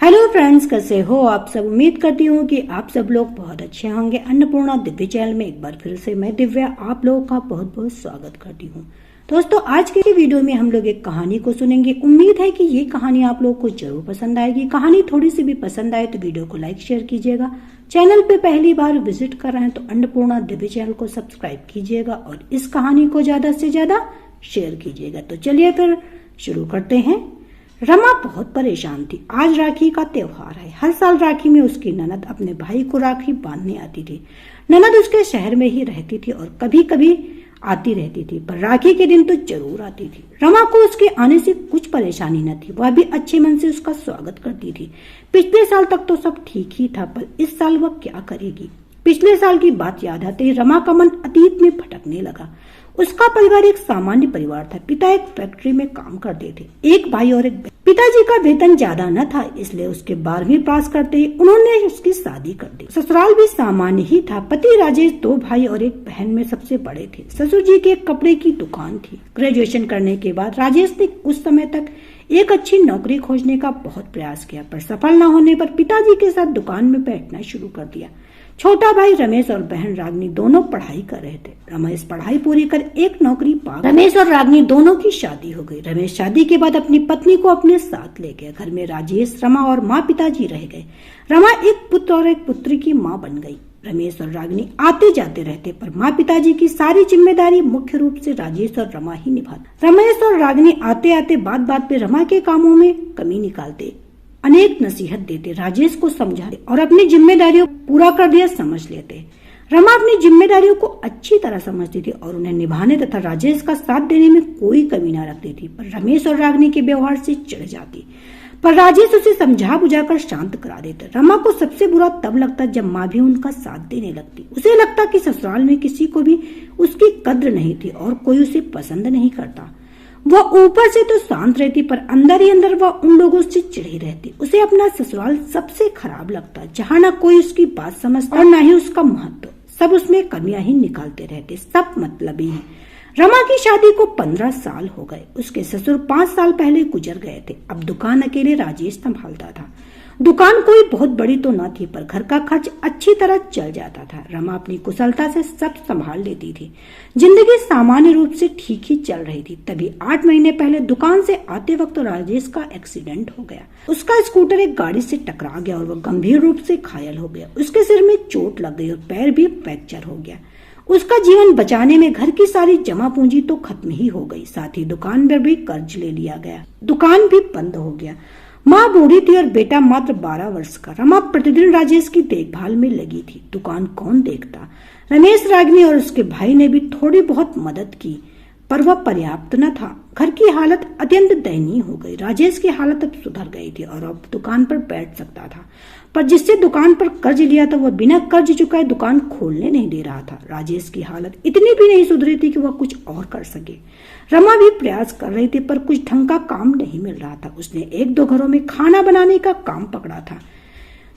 Hello friends, कैसे हो आप सब। उम्मीद करती हूँ कि आप सब लोग बहुत अच्छे होंगे। अन्नपूर्णा दिव्य चैनल में एक बार फिर से मैं दिव्या आप लोगों का बहुत बहुत स्वागत करती हूँ। दोस्तों, आज के वीडियो में हम लोग एक कहानी को सुनेंगे। उम्मीद है कि ये कहानी आप लोगों को जरूर पसंद आएगी। कहानी थोड़ी सी भी पसंद आए तो वीडियो को लाइक शेयर कीजिएगा। चैनल पे पहली बार विजिट कर रहे हैं तो अन्नपूर्णा दिव्य चैनल को सब्सक्राइब कीजिएगा और इस कहानी को ज्यादा से ज्यादा शेयर कीजिएगा। तो चलिए फिर शुरू करते हैं। रमा बहुत परेशान थी। आज राखी का त्योहार है। हर साल राखी में उसकी ननद अपने भाई को राखी बांधने आती थी। ननद उसके शहर में ही रहती थी और कभी कभी आती रहती थी, पर राखी के दिन तो जरूर आती थी। रमा को उसके आने से कुछ परेशानी न थी। वह भी अच्छे मन से उसका स्वागत करती थी। पिछले साल तक तो सब ठीक ही था, पर इस साल वह क्या करेगी। पिछले साल की बात याद आते ही रमा का मन अतीत में भटकने लगा। उसका परिवार एक सामान्य परिवार था। पिता एक फैक्ट्री में काम करते थे, एक भाई और एक बहन। पिताजी का वेतन ज्यादा न था, इसलिए उसके 12वीं पास करते ही उन्होंने उसकी शादी कर दी। ससुराल भी सामान्य ही था। पति राजेश 2 भाई और एक बहन में सबसे बड़े थे। ससुर जी की एक कपड़े की दुकान थी। ग्रेजुएशन करने के बाद राजेश ने कुछ समय तक एक अच्छी नौकरी खोजने का बहुत प्रयास किया, पर सफल न होने पर पिताजी के साथ दुकान में बैठना शुरू कर दिया। छोटा भाई रमेश और बहन रागनी दोनों पढ़ाई कर रहे थे। रमेश पढ़ाई पूरी कर एक नौकरी पा रमेश और रागनी दोनों की शादी हो गई। रमेश शादी के बाद अपनी पत्नी को अपने साथ ले गया। घर में राजेश, रमा और माँ पिताजी रह गए। रमा एक पुत्र और एक पुत्री की माँ बन गई। रमेश और रागनी आते जाते रहते, पर माँ पिताजी की सारी जिम्मेदारी मुख्य रूप से राजेश और रमा ही निभाते। रमेश और रागनी आते आते बात बात पे रमा के कामों में कमी निकालते, अनेक नसीहत देते, राजेश को समझाते और अपनी जिम्मेदारियों पूरा कर दिया समझ लेते। रमा अपनी जिम्मेदारियों को अच्छी तरह समझती थी और उन्हें निभाने तथा राजेश का साथ देने में कोई कमी न रखती थी, पर रमेश और रागनी के व्यवहार से चिढ़ जाती। पर राजेश उसे समझा बुझाकर शांत करा देते। रमा को सबसे बुरा तब लगता जब माँ भी उनका साथ देने लगती। उसे लगता कि ससुराल में किसी को भी उसकी कद्र नहीं थी और कोई उसे पसंद नहीं करता। वह ऊपर से तो शांत रहती, पर अंदर ही अंदर वह उन लोगों से चिढ़ी रहती। उसे अपना ससुराल सबसे खराब लगता, जहाँ न कोई उसकी बात समझता और न ही उसका महत्व। सब उसमें कमियां ही निकालते रहते, सब मतलबी हैं। रमा की शादी को 15 साल हो गए। उसके ससुर 5 साल पहले गुजर गए थे। अब दुकान अकेले राजेश संभालता था। दुकान कोई बहुत बड़ी तो न थी, पर घर का खर्च अच्छी तरह चल जाता था। रमा अपनी कुशलता से सब संभाल लेती थी। जिंदगी सामान्य रूप से ठीक ही चल रही थी। तभी 8 महीने पहले दुकान से आते वक्त राजेश का एक्सीडेंट हो गया। उसका स्कूटर एक गाड़ी से टकरा गया और वह गंभीर रूप से घायल हो गया। उसके सिर में चोट लग गई और पैर भी फ्रैक्चर हो गया। उसका जीवन बचाने में घर की सारी जमा पूंजी तो खत्म ही हो गई, साथ ही दुकान पर भी कर्ज ले लिया गया। दुकान भी बंद हो गया। माँ बूढ़ी थी और बेटा मात्र 12 वर्ष का। रमा प्रतिदिन राजेश की देखभाल में लगी थी। दुकान कौन देखता। रमेश, रागनी और उसके भाई ने भी थोड़ी बहुत मदद की, पर वह पर्याप्त न था। घर की हालत अत्यंत दयनीय हो गई। राजेश की हालत अब सुधर गई थी और अब दुकान पर बैठ सकता था, पर जिससे दुकान पर कर्ज लिया था वह बिना कर्ज चुकाए दुकान खोलने नहीं दे रहा था। राजेश की हालत इतनी भी नहीं सुधरी थी कि वह कुछ और कर सके। रमा भी प्रयास कर रही थी, पर कुछ ढंग का काम नहीं मिल रहा था। उसने 1-2 घरों में खाना बनाने का काम पकड़ा था,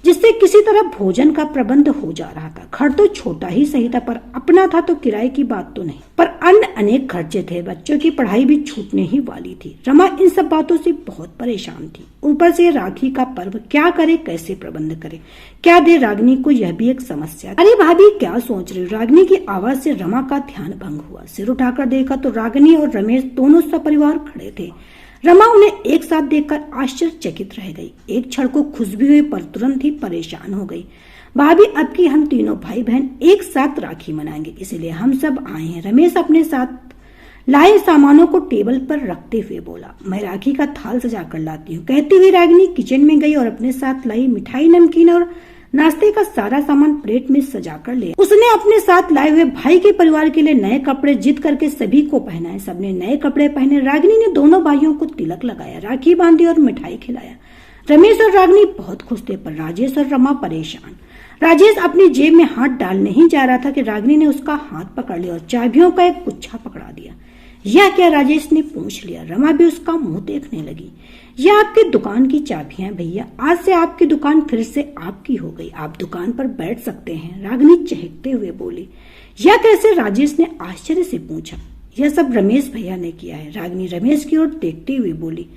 जिससे किसी तरह भोजन का प्रबंध हो जा रहा था। घर तो छोटा ही सही था, पर अपना था तो किराए की बात तो नहीं, पर अन्य अनेक खर्चे थे। बच्चों की पढ़ाई भी छूटने ही वाली थी। रमा इन सब बातों से बहुत परेशान थी। ऊपर से राखी का पर्व, क्या करे, कैसे प्रबंध करे, क्या दे रागनी को, यह भी एक समस्या। अरे भाभी, क्या सोच रही? रागनी की आवाज से रमा का ध्यान भंग हुआ। सिर उठाकर देखा तो रागनी और रमेश दोनों सपरिवार खड़े थे। रमा उन्हें एक साथ देखकर आश्चर्यचकित रह गई। एक क्षण को खुश भी हुई, पर तुरंत ही परेशान हो गई। भाभी, अब की हम तीनों भाई बहन एक साथ राखी मनाएंगे, इसलिए हम सब आए हैं। रमेश अपने साथ लाए सामानों को टेबल पर रखते हुए बोला। मैं राखी का थाल सजा कर लाती हूँ, कहती हुई रागिनी किचन में गई और अपने साथ लाई मिठाई, नमकीन और नाश्ते का सारा सामान प्लेट में सजा कर ले। उसने अपने साथ लाए हुए भाई के परिवार के लिए नए कपड़े जिद करके सभी को पहनाए। सबने नए कपड़े पहने। रागिनी ने दोनों भाइयों को तिलक लगाया, राखी बांधी और मिठाई खिलाया। रमेश और रागिनी बहुत खुश थे, पर राजेश और रमा परेशान। राजेश अपनी जेब में हाथ डालने ही जा रहा था कि रागिनी ने उसका हाथ पकड़ लिया और चाबियों का एक गुच्छा पकड़ा दिया। यह क्या? राजेश ने पूछ लिया। रमा भी उसका मुंह देखने लगी। यह आपकी दुकान की चाबियां भैया। आज से आपकी दुकान फिर से आपकी हो गई। आप दुकान पर बैठ सकते हैं, रागिनी चहकते हुए बोली। यह कैसे? राजेश ने आश्चर्य से पूछा। यह सब रमेश भैया ने किया है, रागिनी रमेश की ओर देखते हुए बोली।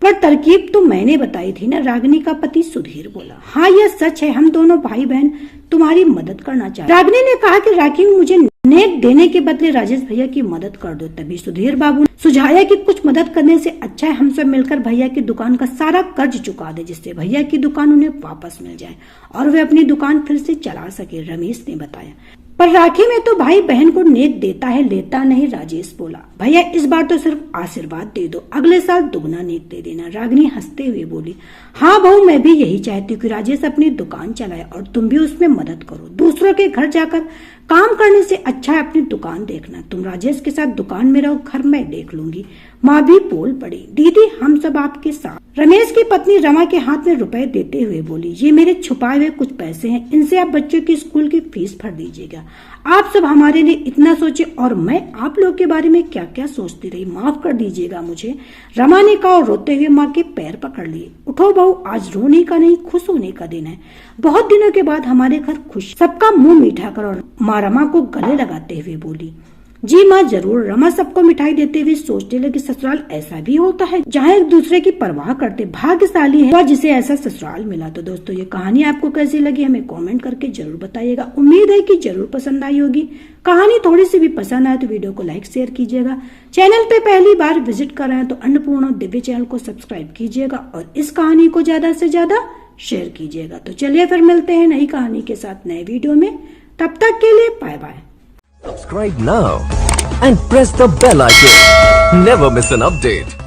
पर तरकीब तो मैंने बताई थी ना, रागिनी का पति सुधीर बोला। हाँ यह सच है, हम दोनों भाई बहन तुम्हारी मदद करना चाहते। रागिनी ने कहा कि राखी मुझे नेक देने के बदले राजेश भैया की मदद कर दो। तभी सुधीर बाबू ने सुझाया कि कुछ मदद करने से अच्छा है हम सब मिलकर भैया की दुकान का सारा कर्ज चुका दे, जिससे भैया की दुकान उन्हें वापस मिल जाए और वे अपनी दुकान फिर से चला सके, रमेश ने बताया। पर राखी में तो भाई बहन को नेक देता है, लेता नहीं, राजेश बोला। भैया इस बार तो सिर्फ आशीर्वाद दे दो, अगले साल दुगना नेक दे देना, रागिनी हंसते हुए बोली। हाँ बहू, मैं भी यही चाहती हूँ कि राजेश अपनी दुकान चलाए और तुम भी उसमें मदद करो। दूसरों के घर जाकर काम करने से अच्छा है अपनी दुकान देखना। तुम राजेश के साथ दुकान में रहो, घर मैं देख लूंगी। माँ भी बोल पड़ी। दीदी हम सब आपके साथ। रमेश की पत्नी रमा के हाथ में रुपए देते हुए बोली, ये मेरे छुपाए हुए कुछ पैसे हैं, इनसे आप बच्चों की स्कूल की फीस भर दीजिएगा। आप सब हमारे लिए इतना सोचे और मैं आप लोग के बारे में क्या क्या सोचती रही, माफ कर दीजिएगा मुझे, रमा ने कहा और रोते हुए माँ के पैर पकड़ लिए। उठो बहू, आज रोने का नहीं खुश होने का दिन है। बहुत दिनों के बाद हमारे घर खुश। सबका मुंह मीठा कर। और माँ रमा को गले लगाते हुए बोली, जी माँ जरूर। रमा सबको मिठाई देते हुए सोचने लगी, ससुराल ऐसा भी होता है जहाँ एक दूसरे की परवाह करते। भाग्यशाली है वह जिसे ऐसा ससुराल मिला। तो दोस्तों ये कहानी आपको कैसी लगी हमें कमेंट करके जरूर बताइएगा। उम्मीद है कि जरूर पसंद आई होगी। कहानी थोड़ी सी भी पसंद आए तो वीडियो को लाइक शेयर कीजिएगा। चैनल पे पहली बार विजिट कर रहे हैं तो अन्नपूर्णा दिव्य चैनल को सब्सक्राइब कीजिएगा और इस कहानी को ज्यादा से ज्यादा शेयर कीजिएगा। तो चलिए फिर मिलते हैं नई कहानी के साथ नए वीडियो में। तब तक के लिए bye bye. Subscribe now and press the bell icon. Never miss an update.